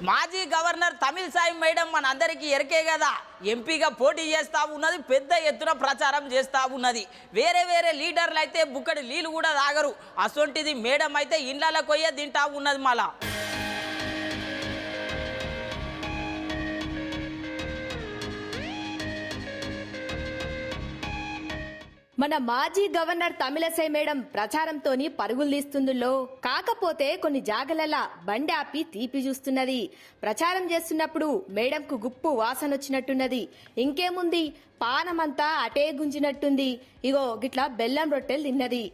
మాజీ governor Tamilisai madam మన అందరికీ ఎరకే కదా, ఎంపీగా పోటీ చేస్తా ఉన్నది, పెద్ద ఎత్తున ప్రచారం చేస్తా ఉన్నది. వేరే వేరే లీడర్లు అయితే బుక్కడి నీళ్ళు కూడా తాగరు, అసొంటిది మేడం అయితే ఇండ్లకు పోయే తింటా ఉన్నది. మళ్ళా మన మాజీ గవర్నర్ తమిళిసై మేడం ప్రచారంతోని పరుగులు తీస్తుందిలో, కాకపోతే కొన్ని జాగలలా బండి ఆపి తీపి చూస్తున్నది. ప్రచారం చేస్తున్నప్పుడు మేడంకు గుప్పు వాసన వచ్చినట్టున్నది. ఇంకేముంది, పానమంతా అటే గుంజినట్టుంది. ఇగో గిట్లా బెల్లం రొట్టెలు తిన్నది.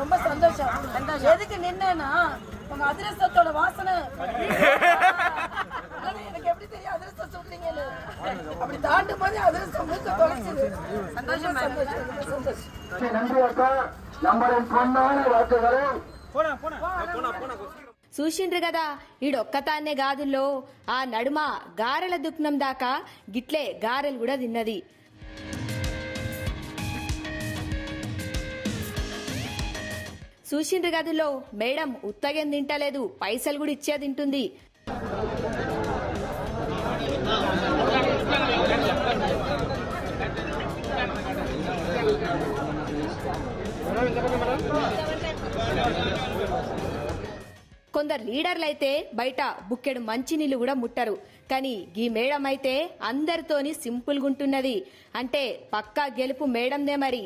ரொம்ப சந்தோஷம். எதுக்கு நின்னா உங்க அதிரசத்தோட வாசனை எனக்கு எப்படி தெரியும் அதிரசம் சொல்றீங்கன்னு. அப்படி தாண்டும் போது அதிரசம் மூக்க தொலைச்சுது. சந்தோஷம் சந்தோஷம். நன்றி அக்கா. நம்பரின் பொன்னான வாக்குகளை చూసిండ్రు కదా, ఈడొక్కతాన్నే గాదుల్లో ఆ నడుమ గారెల దుఃఖనం దాకా గిట్లే గారెలు కూడా తిన్నది. చూసిండ్రు గదిలో మేడం ఉత్తగేం తింటలేదు, పైసలు కూడా ఇచ్చే తింటుంది. కొందరు లీడర్లైతే బయట బుక్కెడు మంచినీళ్ళు కూడా ముట్టరు, కానీ ఈ మేడం అయితే అందరితోని సింపుల్గా ఉంటున్నది. అంటే పక్కా గెలుపు మేడందే మరి.